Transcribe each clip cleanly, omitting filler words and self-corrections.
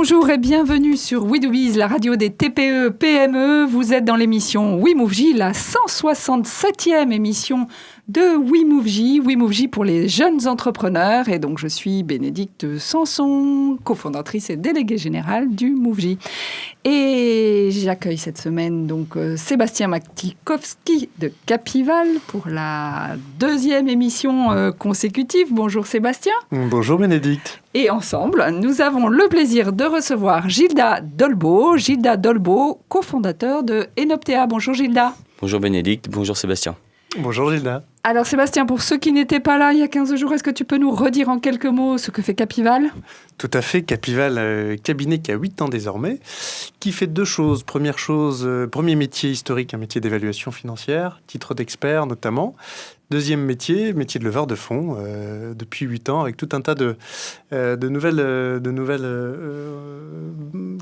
Bonjour et bienvenue sur We Do Biz, la radio des TPE, PME. Vous êtes dans l'émission We Move J, la 167e émission de We Move J. We Move J pour les jeunes entrepreneurs. Et donc, je suis Bénédicte Sanson, cofondatrice et déléguée générale du Move J. Et j'accueille cette semaine donc Sébastien Matikowski de Capival pour la 2e émission consécutive. Bonjour Sébastien. Bonjour Bénédicte. Et ensemble, nous avons le plaisir de recevoir Gilda Dolbeau. Gilda Dolbeau, cofondateur de Enoptea. Bonjour Gilda. Bonjour Bénédicte, bonjour Sébastien. Bonjour Gilda. Alors Sébastien, pour ceux qui n'étaient pas là il y a 15 jours, est-ce que tu peux nous redire en quelques mots ce que fait Capival ? Tout à fait, Capival, cabinet qui a 8 ans désormais, qui fait 2 choses. Première chose, premier métier historique, un métier d'évaluation financière, titre d'expert notamment. Deuxième métier de leveur de fonds, depuis 8 ans, avec tout un tas de nouvelles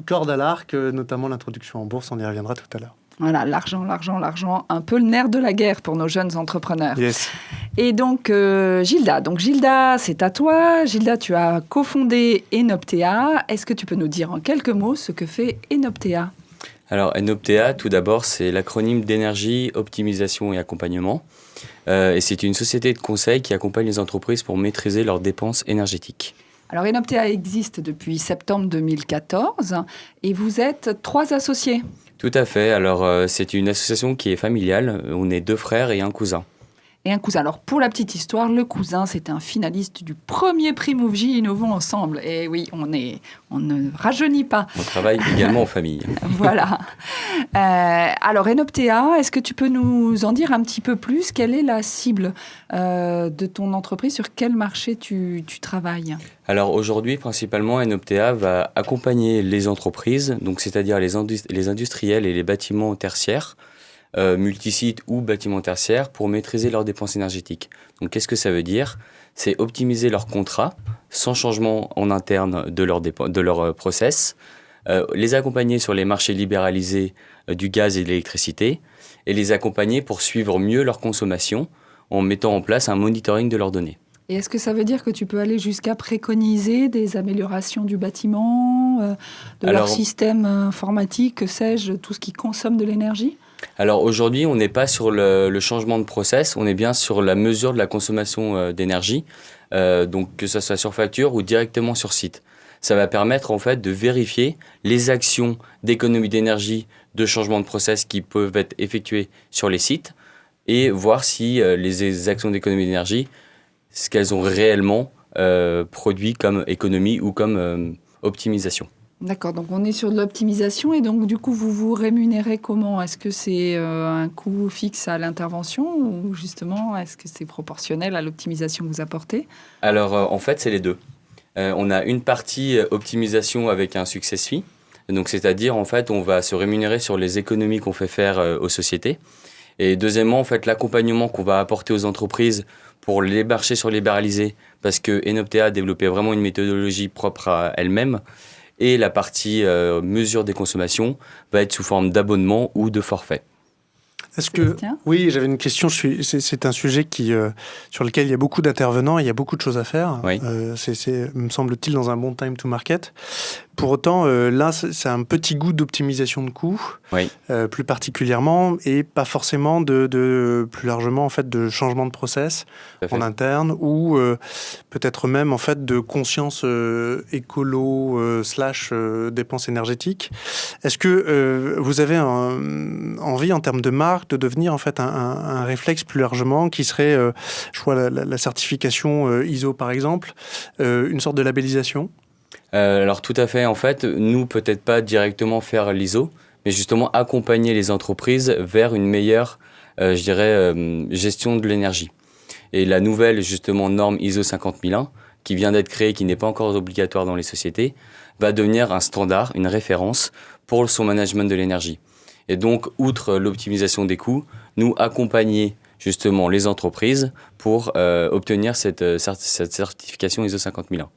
cordes à l'arc, notamment l'introduction en bourse, on y reviendra tout à l'heure. Voilà, l'argent, un peu le nerf de la guerre pour nos jeunes entrepreneurs. Yes. Et donc, Gilda. Donc, Gilda, c'est à toi. Gilda, tu as cofondé Enoptea. Est-ce que tu peux nous dire en quelques mots ce que fait Enoptea ? Alors, Enoptea, tout d'abord, c'est l'acronyme d'énergie, optimisation et accompagnement. Et c'est une société de conseil qui accompagne les entreprises pour maîtriser leurs dépenses énergétiques. Alors, Enoptea existe depuis septembre 2014 et vous êtes 3 associés. Tout à fait. Alors, c'est une association qui est familiale. On est 2 frères et un cousin. Et un cousin. Alors, pour la petite histoire, le cousin, c'est un finaliste du premier prix Move J Innovons Ensemble. Et oui, on ne rajeunit pas. On travaille également en famille. Voilà. Alors, Enoptea, est-ce que tu peux nous en dire un petit peu plus ? Quelle est la cible de ton entreprise ? Sur quel marché tu travailles ? Alors aujourd'hui, principalement, Enoptea va accompagner les entreprises, donc c'est-à-dire les industriels et les bâtiments tertiaires, multisites ou bâtiments tertiaires, pour maîtriser leurs dépenses énergétiques. Donc qu'est-ce que ça veut dire ? C'est optimiser leurs contrats sans changement en interne de leur process, les accompagner sur les marchés libéralisés du gaz et de l'électricité, et les accompagner pour suivre mieux leur consommation en mettant en place un monitoring de leurs données. Et est-ce que ça veut dire que tu peux aller jusqu'à préconiser des améliorations du bâtiment, leur système informatique, que sais-je, tout ce qui consomme de l'énergie ? Alors aujourd'hui, on n'est pas sur le changement de process, on est bien sur la mesure de la consommation d'énergie, donc que ce soit sur facture ou directement sur site. Ça va permettre en fait de vérifier les actions d'économie d'énergie, de changement de process qui peuvent être effectuées sur les sites et voir si les actions d'économie d'énergie, ce qu'elles ont réellement produit comme économie ou comme optimisation. D'accord, donc on est sur de l'optimisation et donc du coup vous vous rémunérez comment ? Est-ce que c'est un coût fixe à l'intervention ou justement est-ce que c'est proportionnel à l'optimisation que vous apportez ? Alors en fait c'est les deux. On a une partie optimisation avec un success fee, donc c'est-à-dire en fait on va se rémunérer sur les économies qu'on fait faire aux sociétés. Et deuxièmement en fait l'accompagnement qu'on va apporter aux entreprises pour les marchés sur libéralisés, parce que Enoptea a développé vraiment une méthodologie propre à elle-même. Et la partie mesure des consommations va être sous forme d'abonnement ou de forfait. Est-ce que... Oui, j'avais une question. C'est un sujet sur lequel il y a beaucoup d'intervenants, il y a beaucoup de choses à faire. Oui. C'est, me semble-t-il, dans un bon time to market. Pour autant, là, c'est un petit goût d'optimisation de coûts, oui. Plus particulièrement, et pas forcément plus largement en fait de changement de process en interne, ou peut-être même en fait de conscience écolo / dépenses énergétiques. Est-ce que vous avez envie en termes de marque de devenir en fait un réflexe plus largement qui serait, je vois la certification ISO par exemple, une sorte de labellisation? Alors tout à fait, en fait, nous peut-être pas directement faire l'ISO, mais justement accompagner les entreprises vers une meilleure, gestion de l'énergie. Et la nouvelle justement norme ISO 50001, qui vient d'être créée, qui n'est pas encore obligatoire dans les sociétés, va devenir un standard, une référence pour son management de l'énergie. Et donc, outre l'optimisation des coûts, nous accompagner justement les entreprises pour obtenir cette certification ISO 50001.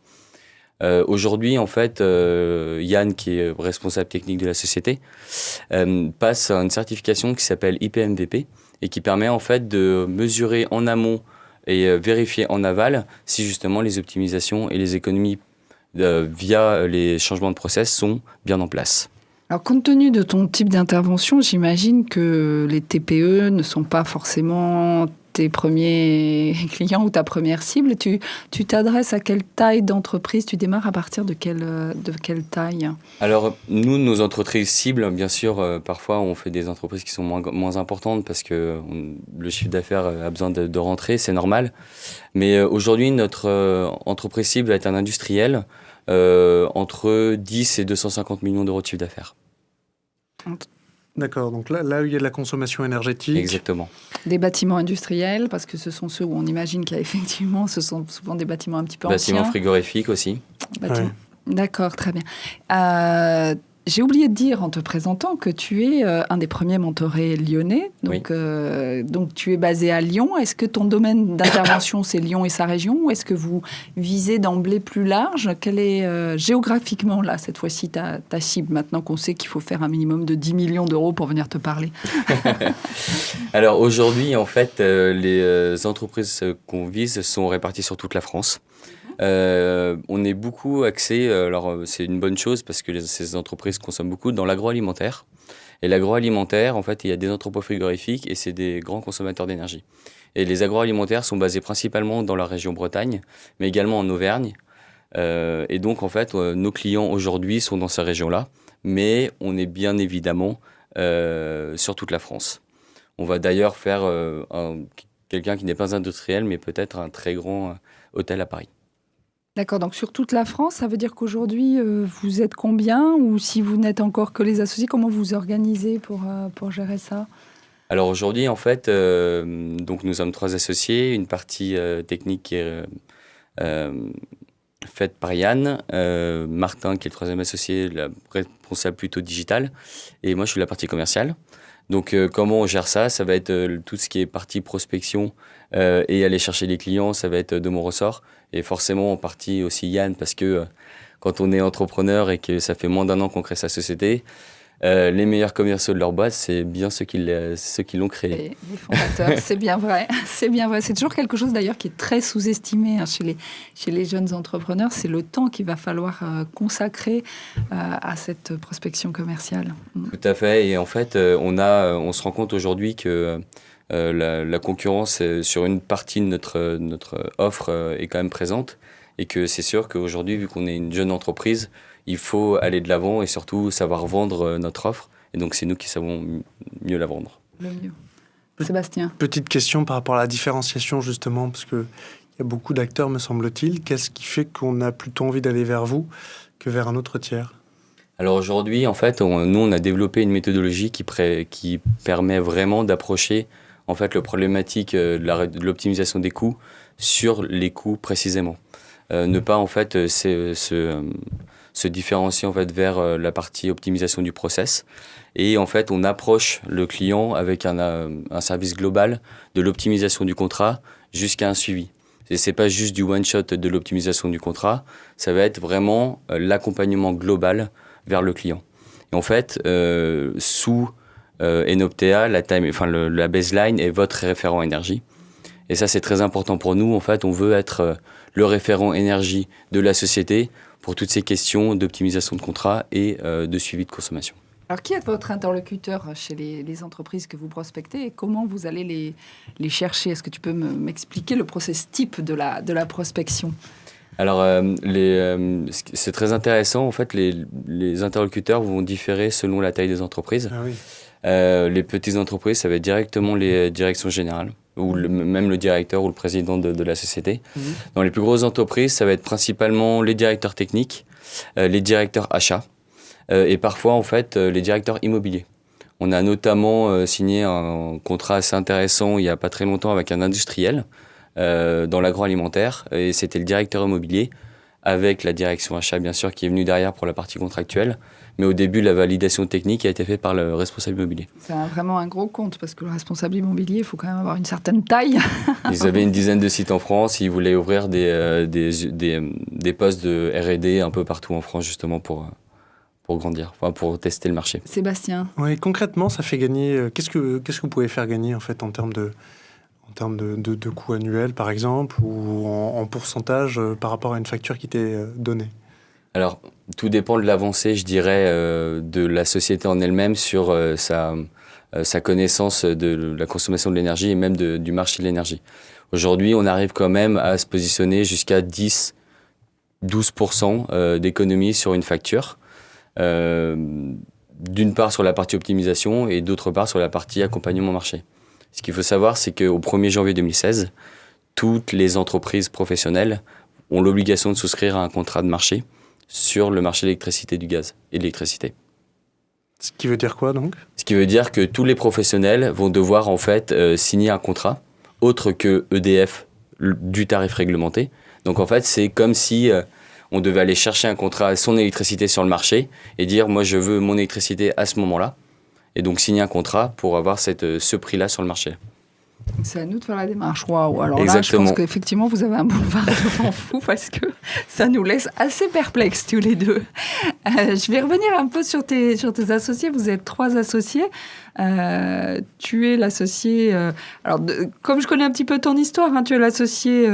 Aujourd'hui, en fait, Yann, qui est responsable technique de la société, passe à une certification qui s'appelle IPMVP et qui permet en fait de mesurer en amont et vérifier en aval si justement les optimisations et les économies via les changements de process sont bien en place. Alors, compte tenu de ton type d'intervention, j'imagine que les TPE ne sont pas forcément tes premiers clients ou ta première cible. Tu t'adresses à quelle taille d'entreprise? Tu démarres à partir de quelle taille? Alors, nous, nos entreprises cibles, bien sûr, parfois, on fait des entreprises qui sont moins importantes parce que le chiffre d'affaires a besoin de rentrer, c'est normal. Mais aujourd'hui, notre entreprise cible va être un industriel entre 10 et 250 millions d'euros de chiffre d'affaires. D'accord, donc là où il y a de la consommation énergétique. Exactement. Des bâtiments industriels, parce que ce sont ceux où on imagine qu'il y a effectivement, ce sont souvent des bâtiments un petit peu anciens. Bâtiments frigorifiques aussi. Ouais. D'accord, très bien. J'ai oublié de dire en te présentant que tu es un des premiers mentorés lyonnais. Donc, oui. Donc tu es basé à Lyon. Est-ce que ton domaine d'intervention, c'est Lyon et sa région, ou est-ce que vous visez d'emblée plus large? Quelle est géographiquement, là, cette fois-ci, ta cible, maintenant qu'on sait qu'il faut faire un minimum de 10 millions d'euros pour venir te parler? Alors aujourd'hui, en fait, les entreprises qu'on vise sont réparties sur toute la France. On est beaucoup axé, alors c'est une bonne chose parce que ces entreprises consomment beaucoup dans l'agroalimentaire. Et l'agroalimentaire, en fait, il y a des entrepôts frigorifiques et c'est des grands consommateurs d'énergie. Et les agroalimentaires sont basés principalement dans la région Bretagne, mais également en Auvergne. Et donc, en fait, nos clients aujourd'hui sont dans ces régions-là, mais on est bien évidemment sur toute la France. On va d'ailleurs faire quelqu'un qui n'est pas industriel, mais peut-être un très grand hôtel à Paris. D'accord, donc sur toute la France, ça veut dire qu'aujourd'hui, vous êtes combien? Ou si vous n'êtes encore que les associés, comment vous organisez pour gérer ça? Alors aujourd'hui, en fait, donc nous sommes 3 associés, une partie technique qui est faite par Yann, Martin qui est le 3e associé, la responsable plutôt digital, et moi je suis la partie commerciale. Donc comment on gère ça? Ça va être tout ce qui est partie prospection et aller chercher les clients, ça va être de mon ressort. Et forcément en partie aussi Yann, parce que quand on est entrepreneur et que ça fait moins d'1 an qu'on crée sa société, les meilleurs commerciaux de leur boîte, c'est bien ceux qui l'ont créé. Les fondateurs, c'est bien vrai. C'est bien vrai. C'est toujours quelque chose d'ailleurs qui est très sous-estimé chez les jeunes entrepreneurs. C'est le temps qu'il va falloir consacrer à cette prospection commerciale. Tout à fait. Et en fait, on se rend compte aujourd'hui que la concurrence sur une partie de notre offre est quand même présente. Et que c'est sûr qu'aujourd'hui, vu qu'on est une jeune entreprise, il faut aller de l'avant et surtout savoir vendre notre offre. Et donc, c'est nous qui savons mieux la vendre. Le mieux. Sébastien. Petite question par rapport à la différenciation, justement, parce qu'il y a beaucoup d'acteurs, me semble-t-il. Qu'est-ce qui fait qu'on a plutôt envie d'aller vers vous que vers un autre tiers? Alors aujourd'hui, en fait, nous, on a développé une méthodologie qui permet vraiment d'approcher en fait, le problématique de l'optimisation des coûts sur les coûts précisément. Ne pas en fait se différencier en fait vers la partie optimisation du process, et en fait on approche le client avec un service global de l'optimisation du contrat jusqu'à un suivi. Et c'est pas juste du one shot de l'optimisation du contrat, ça va être vraiment l'accompagnement global vers le client. Et en fait sous Enoptea, la baseline est votre référent énergie. Et ça, c'est très important pour nous. En fait, on veut être le référent énergie de la société pour toutes ces questions d'optimisation de contrat et de suivi de consommation. Alors, qui est votre interlocuteur chez les entreprises que vous prospectez et comment vous allez les chercher? Est-ce que tu peux m'expliquer le process type de la prospection? Alors, c'est très intéressant. En fait, les interlocuteurs vont différer selon la taille des entreprises. Ah oui. Les petites entreprises, ça va être directement les directions générales, ou même le directeur ou le président de la société. Mmh. Dans les plus grosses entreprises, ça va être principalement les directeurs techniques, les directeurs achats, et parfois, en fait, les directeurs immobiliers. On a notamment signé un contrat assez intéressant il n'y a pas très longtemps avec un industriel dans l'agroalimentaire, et c'était le directeur immobilier, avec la direction achat, bien sûr, qui est venue derrière pour la partie contractuelle. Mais au début, la validation technique a été faite par le responsable immobilier. C'est vraiment un gros compte, parce que le responsable immobilier, il faut quand même avoir une certaine taille. Ils avaient une dizaine de sites en France. Ils voulaient ouvrir des postes de R&D un peu partout en France, justement, pour grandir, enfin, pour tester le marché. Sébastien. Oui, concrètement, ça fait gagner... Qu'est-ce que vous pouvez faire gagner, en fait, en termes de coûts annuels, par exemple, ou en pourcentage par rapport à une facture qui t'est donnée? Alors, tout dépend de l'avancée, je dirais, de la société en elle-même sur sa connaissance de la consommation de l'énergie et même du marché de l'énergie. Aujourd'hui, on arrive quand même à se positionner jusqu'à 10-12% d'économie sur une facture. D'une part sur la partie optimisation et d'autre part sur la partie accompagnement marché. Ce qu'il faut savoir, c'est qu'au 1er janvier 2016, toutes les entreprises professionnelles ont l'obligation de souscrire à un contrat de marché sur le marché de l'électricité, du gaz et de l'électricité. Ce qui veut dire quoi donc ? Ce qui veut dire que tous les professionnels vont devoir en fait signer un contrat autre que EDF du tarif réglementé. Donc en fait, c'est comme si on devait aller chercher un contrat, son électricité sur le marché et dire moi je veux mon électricité à ce moment-là. Et donc signer un contrat pour avoir ce prix-là sur le marché. C'est à nous de faire la démarche. Waouh. Alors Exactement. là, je pense qu'effectivement, vous avez un boulevard devant vous parce que ça nous laisse assez perplexes tous les deux. Je vais revenir un peu sur tes associés. Vous êtes 3 associés. Tu es l'associé... comme je connais un petit peu ton histoire, hein, tu es l'associé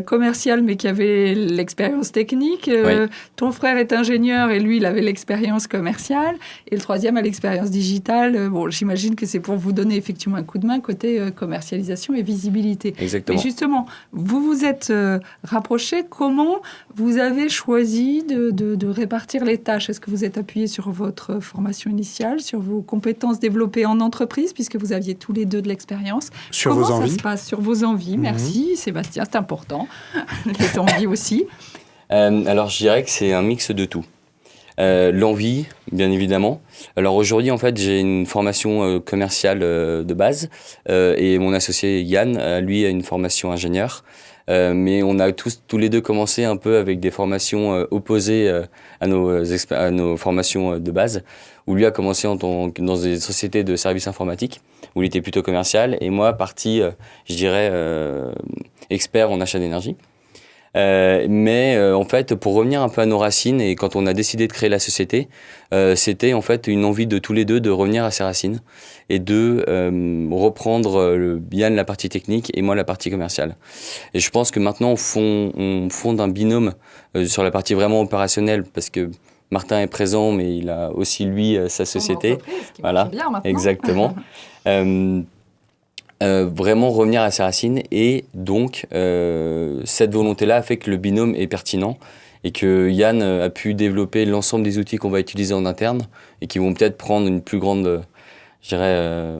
commercial, mais qui avait l'expérience technique. Oui. Ton frère est ingénieur et lui, il avait l'expérience commerciale. Et le 3e a l'expérience digitale. Bon, j'imagine que c'est pour vous donner effectivement un coup de main côté commercialisation et visibilité. Exactement. Mais justement, vous vous êtes rapprochés. Comment vous avez choisi de répartir les tâches ? Est-ce que vous êtes appuyé sur votre formation initiale, sur vos compétences développées en entreprise, puisque vous aviez tous les deux de l'expérience ? Sur vos envies ? Comment ça se passe ? Sur vos envies, merci Sébastien, c'est important. Les envies aussi. Alors je dirais que c'est un mix de tout. L'envie, bien évidemment. Alors aujourd'hui, en fait, j'ai une formation commerciale de base et mon associé Yann, lui, a une formation ingénieur. Mais on a tous les deux commencé un peu avec des formations opposées à nos formations de base, où lui a commencé dans des sociétés de services informatiques, où il était plutôt commercial, et moi, parti, je dirais, expert en achat d'énergie. En fait, pour revenir un peu à nos racines, et quand on a décidé de créer la société, c'était en fait une envie de tous les deux de revenir à ses racines et de reprendre Yann la partie technique et moi la partie commerciale. Et je pense que maintenant on fonde un binôme sur la partie vraiment opérationnelle, parce que Martin est présent, mais il a aussi lui sa société. Voilà, bien maintenant. Exactement. Vraiment revenir à ses racines, et donc cette volonté-là a fait que le binôme est pertinent et que Yann a pu développer l'ensemble des outils qu'on va utiliser en interne et qui vont peut-être prendre une plus grande, je dirais,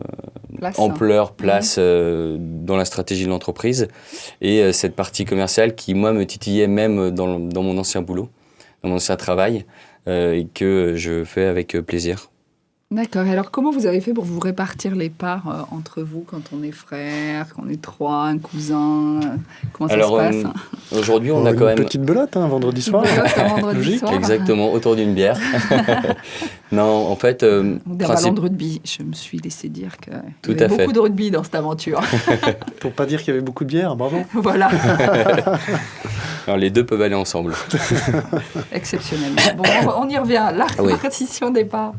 ampleur, place dans la stratégie de l'entreprise, et cette partie commerciale qui, moi, me titillait même dans mon ancien boulot, dans mon ancien travail, et que je fais avec plaisir. D'accord. Et alors, comment vous avez fait pour vous répartir les parts entre vous quand on est frère, quand on est 3, un cousin Comment ça se passe Aujourd'hui, on a quand même... Une petite belote, un vendredi soir. Vendredi soir. Exactement, autour d'une bière. Non, en fait... Des ballons de rugby. Je me suis laissé dire qu'il y avait beaucoup de rugby dans cette aventure. Pour pas dire qu'il y avait beaucoup de bière, bravo. Voilà. Alors, les deux peuvent aller ensemble. Exceptionnellement. Bon, on y revient. La répartition des parts.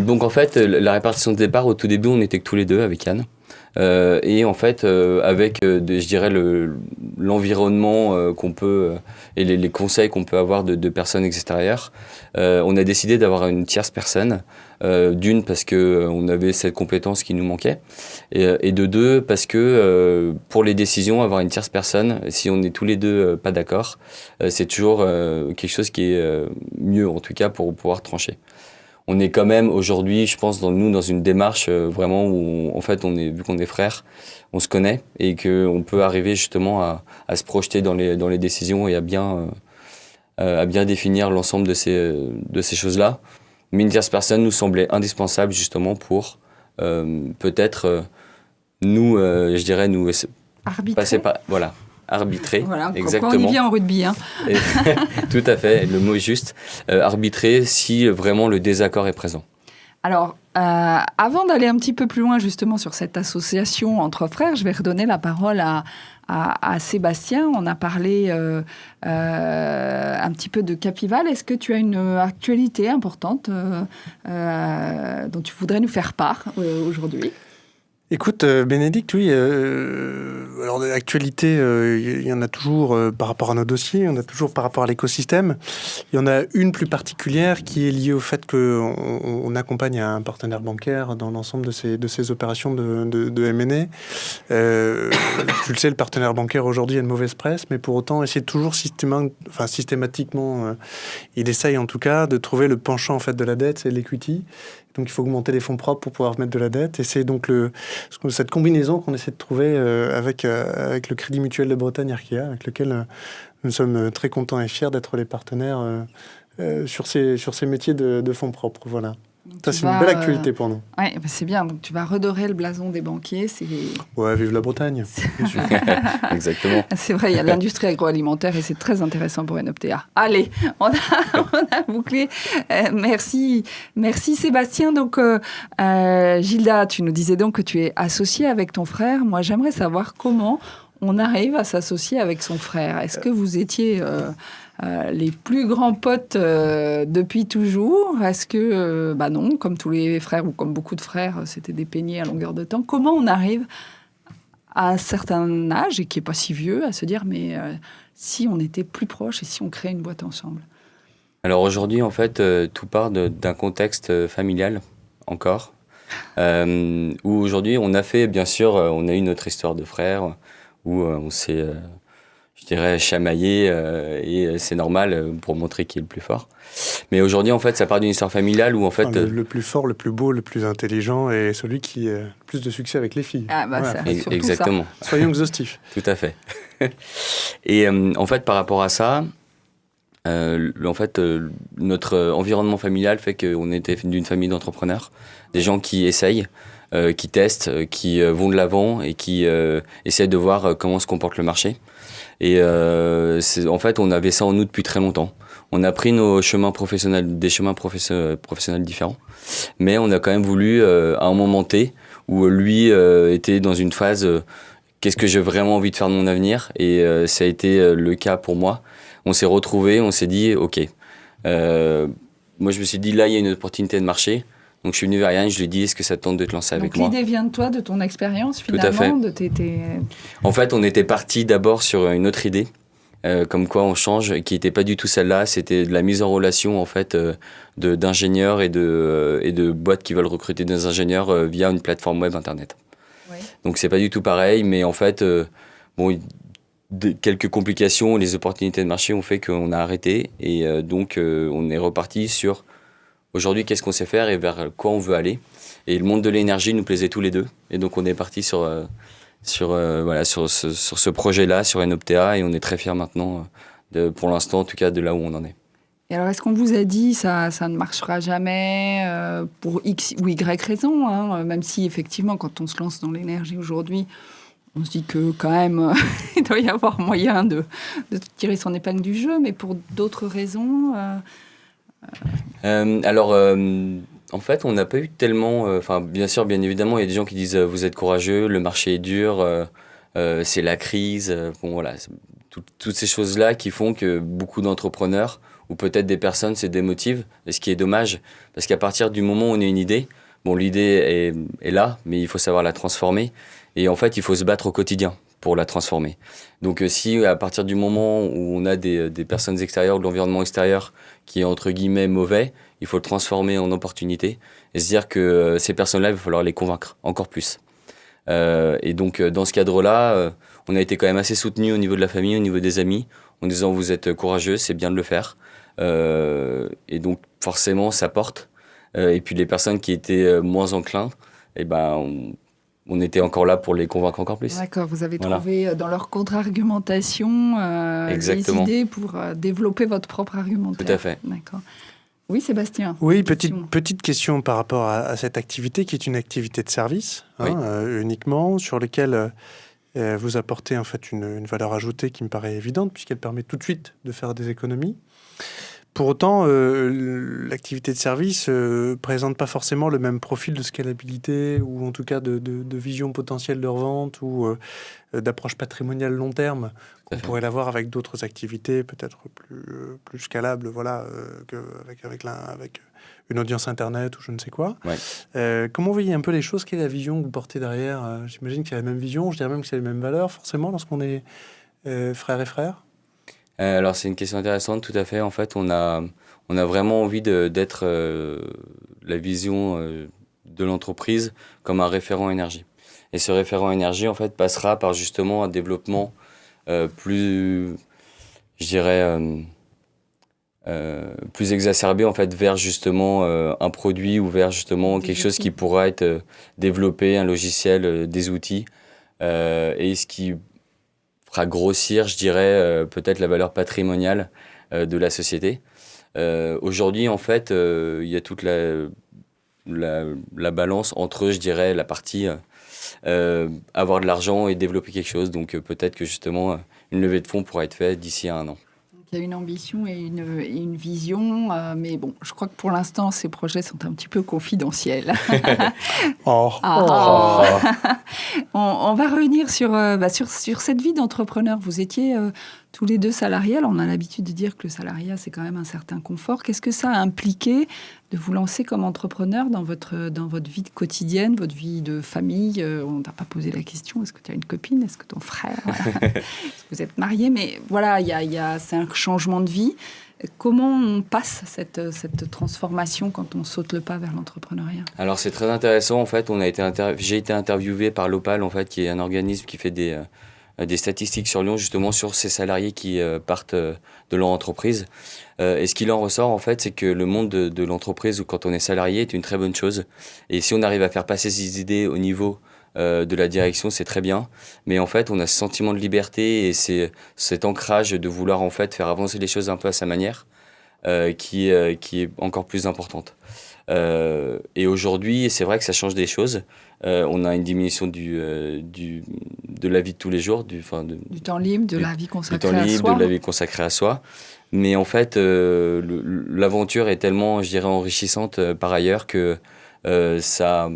Donc en fait, la répartition des parts, au tout début, on n'était que tous les deux avec Yann. Et en fait, avec, je dirais, l'environnement qu'on peut, et les conseils qu'on peut avoir de personnes extérieures, on a décidé d'avoir une tierce personne. D'une, parce qu'on avait cette compétence qui nous manquait. Et de deux, parce que pour les décisions, avoir une tierce personne, si on est tous les deux pas d'accord, c'est toujours quelque chose qui est mieux, en tout cas, pour pouvoir trancher. On est quand même aujourd'hui, je pense, dans une démarche vraiment où, en fait, vu qu'on est frères, on se connaît et qu'on peut arriver justement à se projeter dans les décisions et à bien définir l'ensemble de ces choses-là. Mais une tierce personne nous semblait indispensable justement pour peut-être je dirais, nous passer par... Voilà. Arbitrer, voilà, exactement. Quand on y vient en rugby. Hein. Tout à fait, le mot est juste. Arbitrer si vraiment le désaccord est présent. Alors, avant d'aller un petit peu plus loin justement sur cette association entre frères, je vais redonner la parole à Sébastien. On a parlé un petit peu de Capival. Est-ce que tu as une actualité importante dont tu voudrais nous faire part aujourd'hui ? Écoute, Bénédicte, oui. Alors Alors, l'actualité, il y en a toujours par rapport à nos dossiers, il y en a toujours par rapport à l'écosystème. Il y en a une plus particulière qui est liée au fait qu'on accompagne un partenaire bancaire dans l'ensemble de ces opérations de M&A. Tu le sais, le partenaire bancaire aujourd'hui a une mauvaise presse, mais pour autant, essaie toujours systématiquement, il essaye en tout cas de trouver le penchant en fait, de la dette, c'est l'equity. Donc, il faut augmenter les fonds propres pour pouvoir mettre de la dette. Et c'est donc cette combinaison qu'on essaie de trouver avec le Crédit Mutuel de Bretagne Arkea, avec lequel nous sommes très contents et fiers d'être les partenaires sur ces métiers de fonds propres. Voilà. Ça, c'est une belle actualité pour nous. Oui, c'est bien. Donc, tu vas redorer le blason des banquiers. Ouais, vive la Bretagne. Exactement. C'est vrai, il y a l'industrie agroalimentaire et c'est très intéressant pour Enoptea. Allez, on a bouclé. Merci Sébastien. Donc, Gilda, tu nous disais donc que tu es associée avec ton frère. Moi, j'aimerais savoir comment on arrive à s'associer avec son frère. Est-ce que vous étiez les plus grands potes depuis toujours? Est-ce que, non, comme tous les frères ou comme beaucoup de frères, c'était des peignés à longueur de temps. Comment on arrive à un certain âge, et qui n'est pas si vieux, à se dire, mais si on était plus proches et si on créait une boîte ensemble? Alors aujourd'hui, en fait, tout part d'un contexte familial, encore, où aujourd'hui, on a fait, bien sûr, on a eu notre histoire de frères, où on s'est, je dirais, chamaillé, et c'est normal pour montrer qui est le plus fort. Mais aujourd'hui, en fait, ça part d'une histoire familiale où, en fait... Le plus fort, le plus beau, le plus intelligent et celui qui a le plus de succès avec les filles. Ah bah voilà. c'est exactement. Ça. Soyons exhaustifs. Tout à fait. Et en fait, par rapport à ça, notre environnement familial fait qu'on était d'une famille d'entrepreneurs, des gens qui essayent, qui testent, qui vont de l'avant et qui essaient de voir comment se comporte le marché. Et en fait, on avait ça en nous depuis très longtemps. On a pris nos chemins professionnels, des chemins professionnels différents, mais on a quand même voulu, à un moment T, où lui était dans une phase qu'est-ce que j'ai vraiment envie de faire de mon avenir, et ça a été le cas pour moi. On s'est retrouvés, on s'est dit ok. Moi, je me suis dit là, il y a une opportunité de marché. Donc, je suis venu vers Yann, je lui ai dit, est-ce que ça te tente de te lancer avec moi ? Donc, l'idée vient de toi, de ton expérience, finalement. Tout à fait. En fait, on était parti d'abord sur une autre idée, comme quoi on change, qui n'était pas du tout celle-là. C'était de la mise en relation, en fait, d'ingénieurs et de boîtes qui veulent recruter des ingénieurs via une plateforme web Internet. Oui. Donc, c'est pas du tout pareil, mais en fait, quelques complications, les opportunités de marché ont fait qu'on a arrêté. Et donc, on est reparti sur... Aujourd'hui, qu'est-ce qu'on sait faire et vers quoi on veut aller. Et le monde de l'énergie nous plaisait tous les deux. Et donc, on est parti sur ce projet-là, sur Enoptea. Et on est très fiers maintenant, pour l'instant, en tout cas, de là où on en est. Et alors, est-ce qu'on vous a dit ça ne marchera jamais pour X ou Y raison, hein, même si, effectivement, quand on se lance dans l'énergie aujourd'hui, on se dit que, quand même, il doit y avoir moyen de tirer son épingle du jeu, mais pour d'autres raisons... En fait, on n'a pas eu tellement... bien sûr, bien évidemment, il y a des gens qui disent vous êtes courageux, le marché est dur, c'est la crise. Toutes ces choses-là qui font que beaucoup d'entrepreneurs, ou peut-être des personnes, se démotivent. Et ce qui est dommage, parce qu'à partir du moment où on a une idée, l'idée est là, mais il faut savoir la transformer. Et en fait, il faut se battre au quotidien pour la transformer. Donc si à partir du moment où on a des personnes extérieures, de l'environnement extérieur qui est entre guillemets mauvais, il faut le transformer en opportunité et se dire que ces personnes-là, il va falloir les convaincre encore plus. Et donc dans ce cadre-là, on a été quand même assez soutenus au niveau de la famille, au niveau des amis, en disant vous êtes courageux, c'est bien de le faire. Et donc forcément ça porte. Et puis les personnes qui étaient moins enclins, on était encore là pour les convaincre encore plus. D'accord, vous avez trouvé dans leur contre-argumentation des idées pour développer votre propre argumentaire. Tout à fait. D'accord. Oui, Sébastien. Oui, petite question par rapport à cette activité qui est une activité de service, uniquement, sur laquelle vous apportez en fait une valeur ajoutée qui me paraît évidente puisqu'elle permet tout de suite de faire des économies. Pour autant, l'activité de service présente pas forcément le même profil de scalabilité ou en tout cas de vision potentielle de revente ou d'approche patrimoniale long terme qu'on pourrait l'avoir avec d'autres activités peut-être plus scalables, voilà, avec une audience internet ou je ne sais quoi. Ouais. Comment vous voyez un peu les choses? Quelle est la vision que vous portez derrière? J'imagine qu'il y a la même vision, je dirais même que c'est les mêmes valeurs forcément lorsqu'on est frères et frères. Alors c'est une question intéressante, tout à fait. En fait, on a vraiment envie d'être la vision de l'entreprise comme un référent énergie. Et ce référent énergie, en fait, passera par justement un développement plus, je dirais, plus exacerbé en fait vers justement un produit ou vers justement quelque chose qui pourra être développé, un logiciel, des outils, et ce qui fera grossir, je dirais, peut-être la valeur patrimoniale de la société. Aujourd'hui, en fait, il y a toute la balance entre, je dirais, la partie avoir de l'argent et développer quelque chose. Donc peut-être que justement, une levée de fonds pourra être faite d'ici à 1 an. Il y a une ambition et une vision, mais bon, je crois que pour l'instant, ces projets sont un petit peu confidentiels. On va revenir sur cette vie d'entrepreneur. Vous étiez tous les deux salariés. Alors, on a l'habitude de dire que le salariat, c'est quand même un certain confort. Qu'est-ce que ça a impliqué de vous lancer comme entrepreneur dans votre vie quotidienne, votre vie de famille? On t'a pas posé la question. Est-ce que tu as une copine? Est-ce que ton frère? Est-ce que vous êtes mariés? Mais voilà, c'est un changement de vie. Comment on passe cette transformation quand on saute le pas vers l'entrepreneuriat? Alors, c'est très intéressant. En fait, j'ai été interviewé par l'Opal, en fait, qui est un organisme qui fait des statistiques sur Lyon, justement, sur ces salariés qui partent de leur entreprise. Et ce qu'il en ressort, en fait, c'est que le monde de l'entreprise, où quand on est salarié, est une très bonne chose. Et si on arrive à faire passer ces idées au niveau de la direction, c'est très bien. Mais en fait, on a ce sentiment de liberté et c'est cet ancrage de vouloir, en fait, faire avancer les choses un peu à sa manière qui est encore plus importante. Et aujourd'hui, c'est vrai que ça change des choses. On a une diminution de la vie de tous les jours, du temps libre, de la vie consacrée à soi. Mais en fait, l'aventure est tellement, je dirais, enrichissante par ailleurs que ça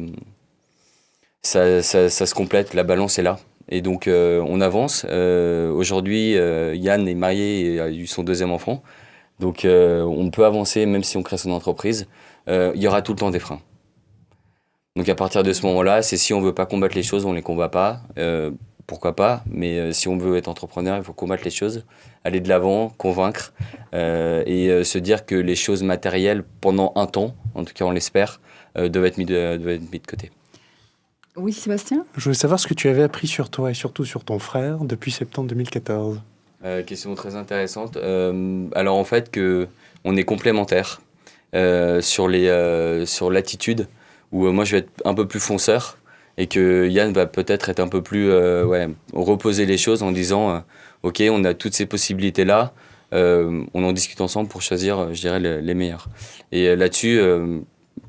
se complète, la balance est là. Et donc, on avance. Aujourd'hui, Yann est marié et a eu son 2e enfant. Donc, on peut avancer même si on crée son entreprise. Il y aura tout le temps des freins. Donc, à partir de ce moment-là, c'est si on ne veut pas combattre les choses, on ne les combat pas. Pourquoi pas? Mais si on veut être entrepreneur, il faut combattre les choses, aller de l'avant, convaincre et se dire que les choses matérielles, pendant un temps, en tout cas on l'espère, doivent être mis de côté. Oui, Sébastien? Je voulais savoir ce que tu avais appris sur toi et surtout sur ton frère depuis septembre 2014. Question très intéressante. Alors en fait, on est complémentaires sur l'attitude, où moi je vais être un peu plus fonceur et que Yann va peut-être être un peu plus reposer les choses en disant ok, on a toutes ces possibilités-là, on en discute ensemble pour choisir, je dirais, les meilleures. Et là-dessus,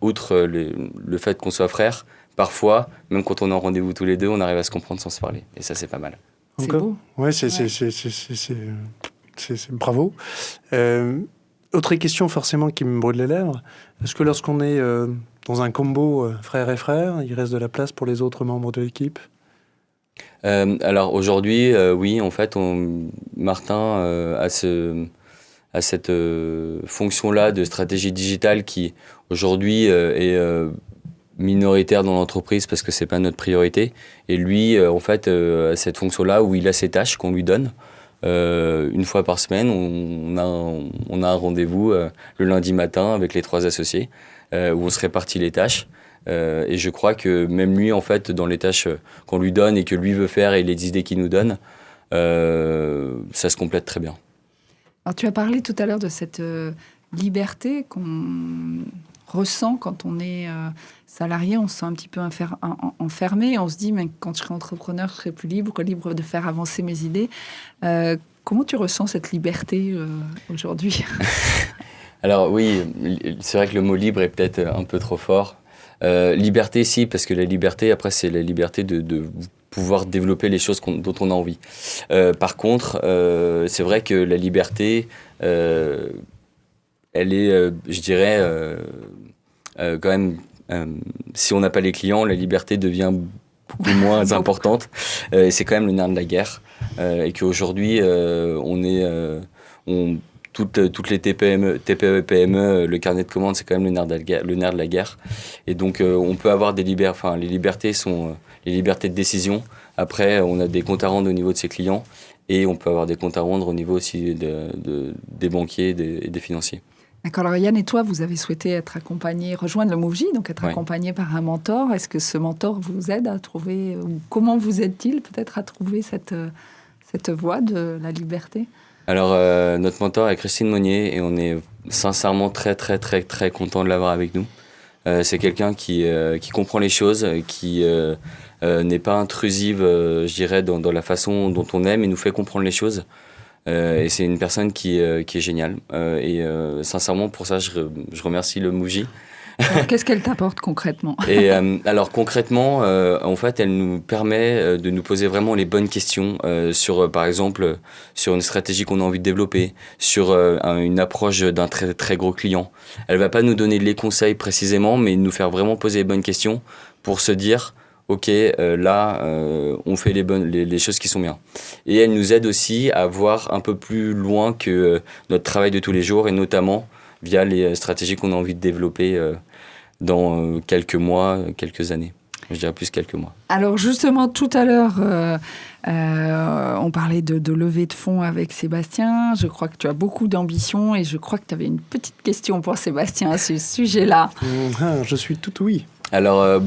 outre le fait qu'on soit frères, parfois, même quand on est en rendez-vous tous les deux, on arrive à se comprendre sans se parler. Et ça, c'est pas mal. C'est beau. Ouais, c'est bravo. Autre question forcément qui me brûle les lèvres. Est-ce que lorsqu'on est dans un combo frère et frère, il reste de la place pour les autres membres de l'équipe? Alors aujourd'hui, oui, en fait, Martin a cette fonction-là de stratégie digitale qui aujourd'hui est minoritaire dans l'entreprise parce que c'est pas notre priorité. Et lui, en fait, a cette fonction-là où il a ses tâches qu'on lui donne. Une fois par semaine, on a un rendez-vous le lundi matin avec les 3 associés où on se répartit les tâches. Et je crois que même lui, en fait, dans les tâches qu'on lui donne et que lui veut faire et les idées qu'il nous donne, ça se complète très bien. Alors, tu as parlé tout à l'heure de cette liberté qu'on ressent quand on est salarié. On se sent un petit peu enfermé. On se dit, mais quand je serai entrepreneur, je serai plus libre de faire avancer mes idées. Comment tu ressens cette liberté aujourd'hui? Alors oui, c'est vrai que le mot libre est peut-être un peu trop fort. Liberté, si, parce que la liberté, après, c'est la liberté de pouvoir développer les choses dont on a envie. Par contre, c'est vrai que la liberté elle est, je dirais, quand même, si on n'a pas les clients, la liberté devient beaucoup moins importante. Et c'est quand même le nerf de la guerre. Et qu'aujourd'hui, toutes les TPE et PME, le carnet de commandes, c'est quand même le nerf de la guerre. Et donc, on peut avoir les libertés sont les libertés de décision. Après, on a des comptes à rendre au niveau de ses clients et on peut avoir des comptes à rendre au niveau aussi des banquiers et des financiers. D'accord. Alors Yann et toi, vous avez souhaité être accompagné, rejoindre le MoveJ, donc être accompagné par un mentor. Est-ce que ce mentor vous aide à trouver, ou comment vous aide-t-il peut-être à trouver cette voie de la liberté ? Alors, notre mentor est Christine Monnier et on est sincèrement très, très, très, très content de l'avoir avec nous. C'est quelqu'un qui comprend les choses, qui n'est pas intrusive, je dirais, dans la façon dont on aime et nous fait comprendre les choses. Et c'est une personne qui est géniale. Sincèrement, pour ça, je remercie le MoveJ. Qu'est-ce qu'elle t'apporte concrètement ? Et alors concrètement, en fait, elle nous permet de nous poser vraiment les bonnes questions sur, par exemple, sur une stratégie qu'on a envie de développer, sur une approche d'un très très gros client. Elle va pas nous donner les conseils précisément, mais nous faire vraiment poser les bonnes questions pour se dire, ok, là, on fait les choses qui sont bien. Et elle nous aide aussi à voir un peu plus loin que notre travail de tous les jours, et notamment via les stratégies qu'on a envie de développer dans quelques mois, quelques années. Je dirais plus quelques mois. Alors justement, tout à l'heure, on parlait de levée de fonds avec Sébastien. Je crois que tu as beaucoup d'ambition et je crois que tu avais une petite question pour Sébastien à ce sujet-là. Je suis tout oui. Alors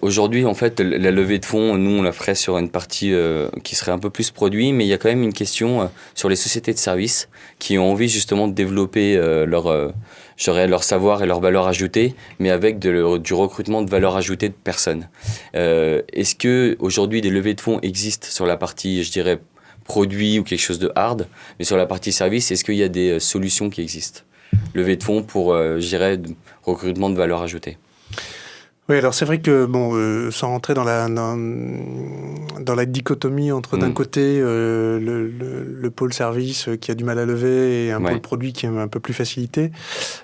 aujourd'hui, en fait, la levée de fonds, nous, on la ferait sur une partie qui serait un peu plus produit, mais il y a quand même une question sur les sociétés de services qui ont envie justement de développer leur savoir et leur valeur ajoutée, mais avec du recrutement de valeur ajoutée de personnes. Est-ce que aujourd'hui des levées de fonds existent sur la partie, je dirais, produit ou quelque chose de hard, mais sur la partie service, est-ce qu'il y a des solutions qui existent ? Levée de fonds pour, je dirais, recrutement de valeur ajoutée. Oui, alors c'est vrai que, sans rentrer dans la dichotomie entre d'un côté le pôle service qui a du mal à lever et un pôle produit qui est un peu plus facilité,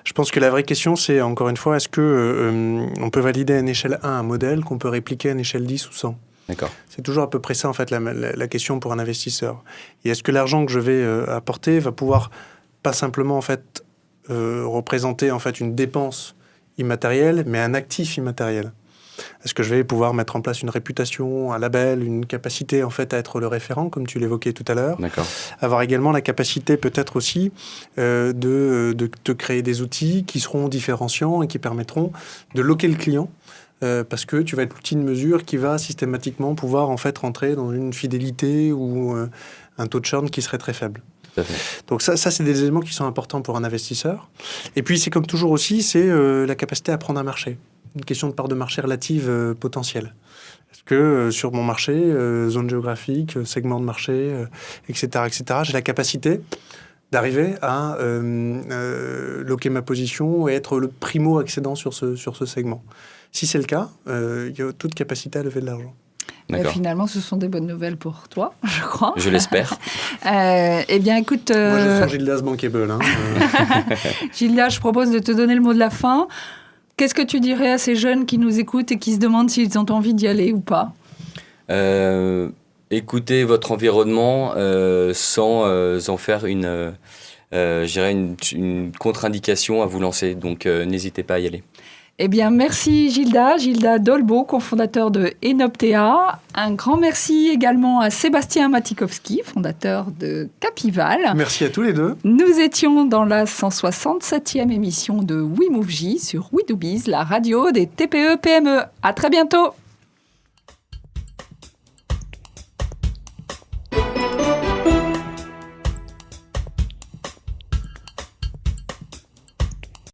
je pense que la vraie question c'est, encore une fois, est-ce que on peut valider à une échelle 1 un modèle qu'on peut répliquer à une échelle 10 ou 100 ? D'accord. C'est toujours à peu près ça, en fait, la question pour un investisseur. Et est-ce que l'argent que je vais apporter va pouvoir pas simplement, en fait, représenter, en fait, une dépense immatériel, mais un actif immatériel. Est-ce que je vais pouvoir mettre en place une réputation, un label, une capacité en fait à être le référent, comme tu l'évoquais tout à l'heure. D'accord. Avoir également la capacité peut-être aussi de te créer des outils qui seront différenciants et qui permettront de loquer le client. Parce que tu vas être l'outil de mesure qui va systématiquement pouvoir en fait rentrer dans une fidélité ou un taux de churn qui serait très faible. Donc ça c'est des éléments qui sont importants pour un investisseur. Et puis c'est comme toujours aussi, c'est la capacité à prendre un marché. Une question de part de marché relative potentielle. Est-ce que sur mon marché, zone géographique, segment de marché, etc., j'ai la capacité d'arriver à loquer ma position et être le primo-accédant sur ce segment. Si c'est le cas, il y a toute capacité à lever de l'argent. Finalement, ce sont des bonnes nouvelles pour toi, je crois. Je l'espère. Eh bien, écoute... Moi, je sens Gildas bankable. Gildas, je propose de te donner le mot de la fin. Qu'est-ce que tu dirais à ces jeunes qui nous écoutent et qui se demandent s'ils ont envie d'y aller ou pas ? Écoutez votre environnement sans en faire une contre-indication à vous lancer. Donc, n'hésitez pas à y aller. Eh bien, merci Gildas Dolbeau, cofondateur de Enoptea. Un grand merci également à Sébastien Matikowski, fondateur de Capival. Merci à tous les deux. Nous étions dans la 167e émission de WeMoveJ sur WeDoBiz, la radio des TPE-PME. À très bientôt.